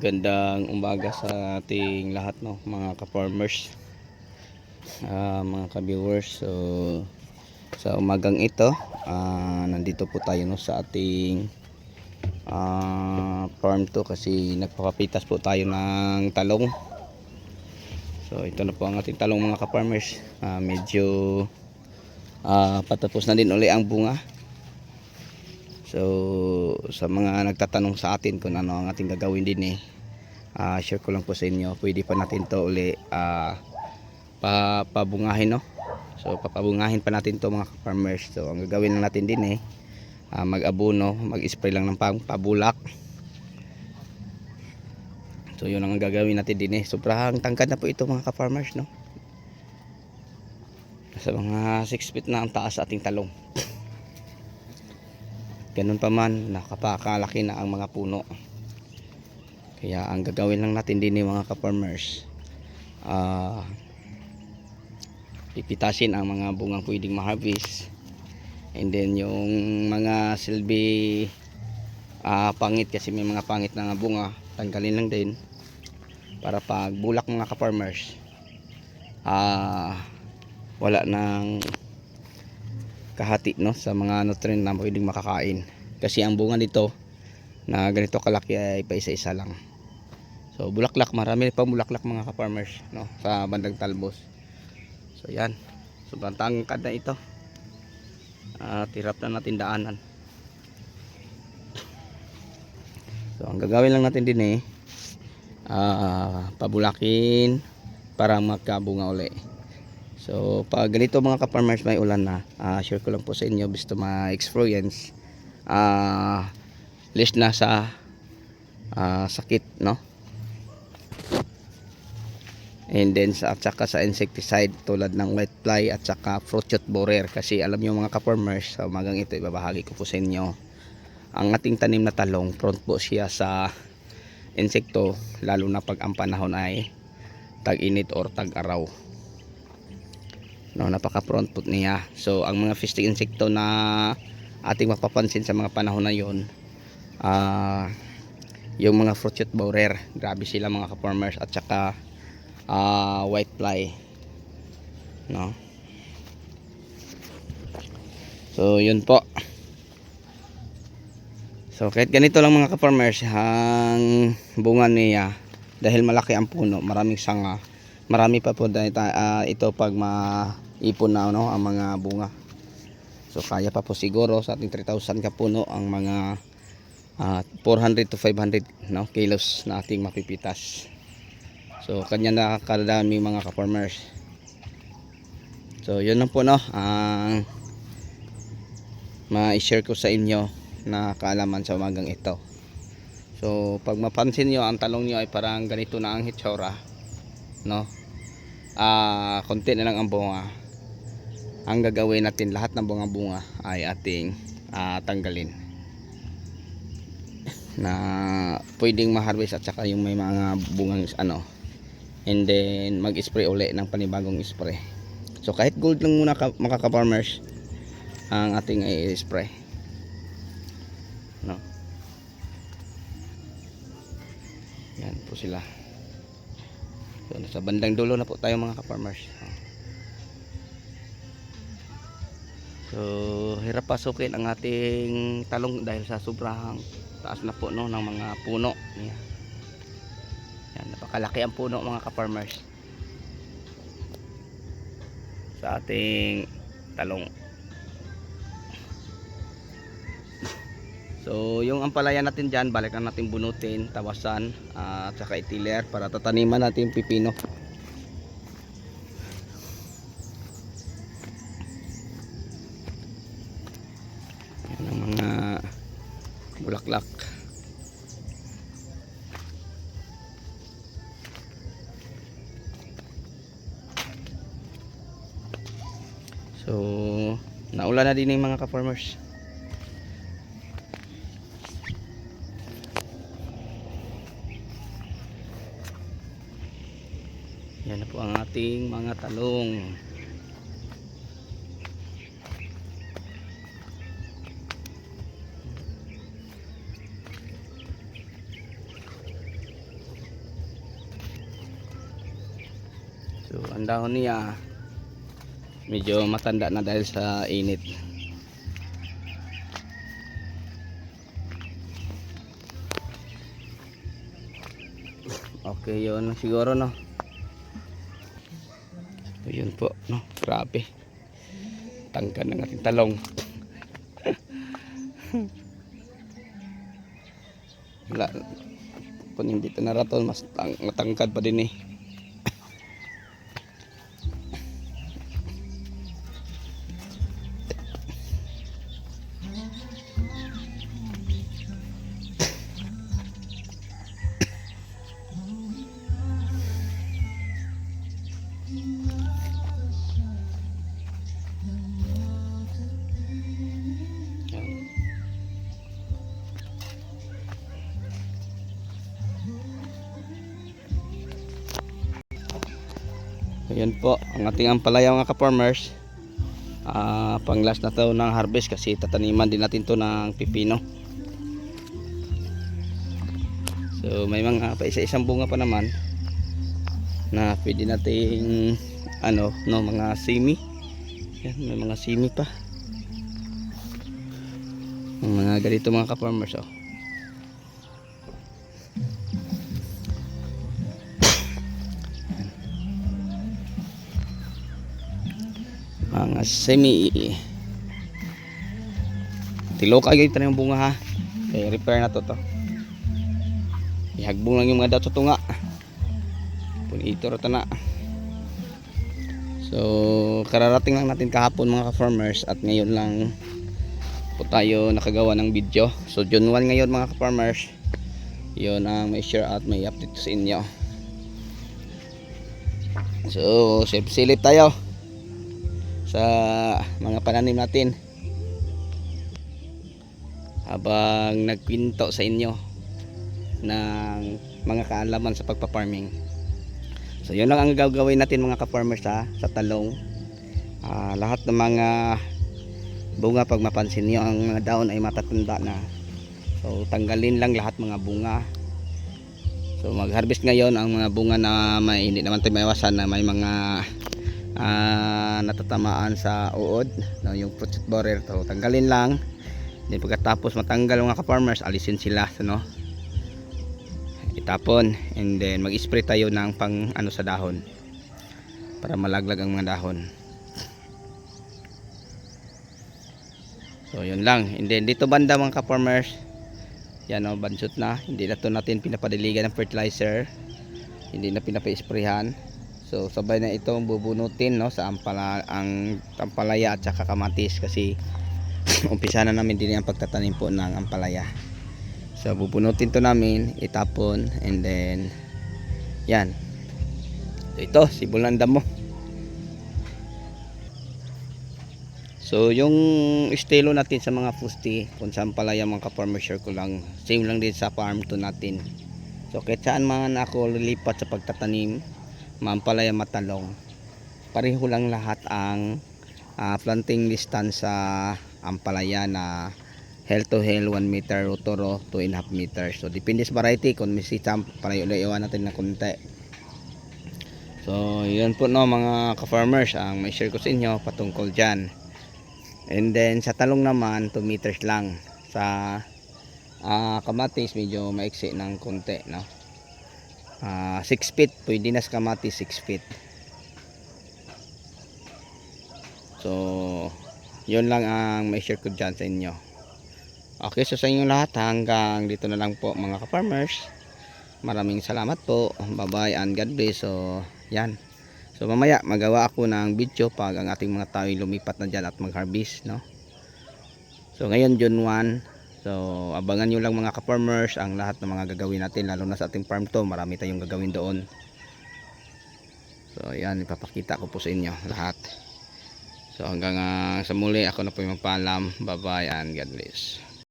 Gandang umaga sa ating lahat, no, mga ka-farmers, mga ka-viewers. So sa umagang ito, nandito po tayo, no, sa ating farm to kasi nagpapapitas po tayo ng talong. So ito na po ang ating talong, mga ka-farmers. Medyo patapos na din uli ang bunga. So sa mga nagtatanong sa atin kung ano ang ating gagawin din, share ko lang po sa inyo, pwede pa natin to uli papabungahin, no. So papabungahin pa natin to, mga farmers. So ang gagawin lang natin din, mag-abono, mag-spray lang ng pabulak. So yun ang gagawin natin din. Sobrang tangkad na po ito, mga ka-farmers, no. Sa mga 6 feet na ang taas sa ating talong. Ganun pa man, nakapakalaki na ang mga puno. Kaya ang gagawin lang natin din, mga ka-farmers, pipitasin ang mga bungang pwedeng ma-harvest, and then yung mga silbi pangit, kasi may mga pangit na bunga, tanggalin lang din para pag bulak, mga ka-farmers, wala nang kahati, no, sa mga nutrient na pwedeng makakain. Kasi ang bunga nito na ganito kalaki ay pa isa-isa lang. So bulaklak, marami pang bulaklak, mga ka-farmers, no, sa bandang talbos. So yan, sobrang tangkad na ito. Tirap na natin daanan. So ang gagawin lang natin din, pabulakin para magkabunga uli. So pag ganito, mga ka-farmers, may ulan na, share ko lang po sa inyo, gusto ma-experience list na sa sakit, no, and then at saka sa insecticide tulad ng whitefly at saka fruit shot borer. Kasi alam nyo, mga ka-farmers, sa umagang ito ibabahagi ko po sa inyo, ang ating tanim na talong prone po siya sa insekto, lalo na pag ang panahon ay tag-init or tag-araw, no, napaka-prone po niya. So ang mga fisting insekto na ating mapapansin sa mga panahon na yon, yung mga fruit shot borer, grabe sila, mga ka-farmers, at saka whitefly, no. So yun po. So kahit ganito lang, mga ka-farmers, ang bunga niya, dahil malaki ang puno, maraming sanga, marami pa po ito pag maipon na, no, ang mga bunga. So kaya pa po siguro sa ating 3,000 ka puno ang mga 400 to 500, no, kilos na ating mapipitas. So kanya na kadami, mga ka-farmers. So yun lang po, no, ang ma-share ko sa inyo na kaalaman sa umagang ito. So pag mapansin nyo, ang talong nyo ay parang ganito na ang hitsura, no, konti na lang ang bunga. Ang gagawin natin, lahat ng bunga ay ating tanggalin na pwedeng ma-harvest, at saka yung may mga bungang and then mag-spray uli ng panibagong spray. So kahit gold lang muna, mga ka-farmers, ang ating i-spray, no. Yan po sila. So nasa bandang dulo na po tayo, mga ka-farmers. So hirap pasukin ang ating talong dahil sa sobrang taas na po, no, ng mga puno niya. Yan, napakalaki ang puno, mga ka-farmers, sa ating talong. So yung ampalaya natin dyan, balik na natin bunutin, tawasan, at saka itiler para tataniman natin yung pipino. Yan ang mga bulaklak. So naulan na din yung mga ka-farmers. Yan na po ang ating mga talong. So ang dahon niya medyo matanda na dahil sa init. Okay, yun siguro, no. So, yun po, no. Grabe. Tangkad ng ating talong. Wala. Kung hindi ito naraton, mas matangkad pa din eh. Ayan po ang ating ampalaya mga ka-farmers. Pang last na to ng harvest kasi tataniman din natin to ng pipino. So may mga pa isa-isang bunga pa naman na pwede nating mga simi. Yan, may mga simi pa. Mga ganito mga ka-farmers, oh. Mga semi tiloka gayud tanang bunga ha. Okay, repair na to. Ihagbong lang yung mga dato tunga. Punito ra na. So kararating lang natin kahapon mga ka-farmers at ngayon lang po tayo nakagawa ng video. So June 1 ngayon mga ka-farmers. Yun ang may share at may update sa inyo. So silip tayo sa mga pananim natin habang nagkwento sa inyo ng mga kaalaman sa pagpa-farming. So yun lang ang gagawin natin mga ka-farmers sa talong. Lahat ng mga bunga, pag mapansin nyo ang mga daon ay matatanda na, so tanggalin lang lahat mga bunga. So mag-harvest ngayon ang mga bunga na hindi naman tayo maiwasan na may mga natatamaan sa uod, no, yung fruit borer, so tanggalin lang. Then pagkatapos matanggal mga ka-farmers, alisin sila, no, itapon, and then mag-spray tayo ng pang sa dahon para malaglag ang mga dahon. So yun lang. And then dito banda mga ka-farmers, yan, no, bansot na, hindi na to natin pinapadiligan ng fertilizer, hindi na pinapa-sprayhan. So sabay na itong bubunutin, no, sa ampalaya at saka kamatis kasi umpisa na namin din ang pagtatanim po ng ampalaya. So bubunutin to namin, itapon, and then yan. Ito sibulan damo. So yung estilo natin sa mga fusti kung sa ampalaya mga ka-farmer, share ko lang, same lang din sa farm to natin. So kahit saan man ako lilipat sa pagtatanim, maampalaya, matalong, pareho lang lahat ang planting distance sa ampalaya na hill to hill 1 meter, row to row 2.5 meters. So depende sa variety, kung may sitang pareho-iwan natin na konti. So yun po, no, mga ka-farmers ang may share ko sa inyo patungkol dyan. And then sa talong naman 2 meters lang. Sa kamatis medyo maiksi ng konti, no. 6 feet pwede na sa kamatis, 6 feet. So yun lang ang may share ko dyan sa inyo. Okay, so sa inyong lahat hanggang dito na lang po mga ka-farmers. Maraming salamat po, bye bye and God bless. So yan, so mamaya magawa ako ng video pag ang ating mga tao lumipat na dyan at mag-harvest, no. So ngayon June 1, so abangan nyo lang mga ka-farmers ang lahat ng mga gagawin natin, lalo na sa ating farm to, marami tayong gagawin doon. So yan, ipapakita ko po sa inyo lahat. So hanggang sa muli, ako na po yung magpaalam, bye bye and God bless.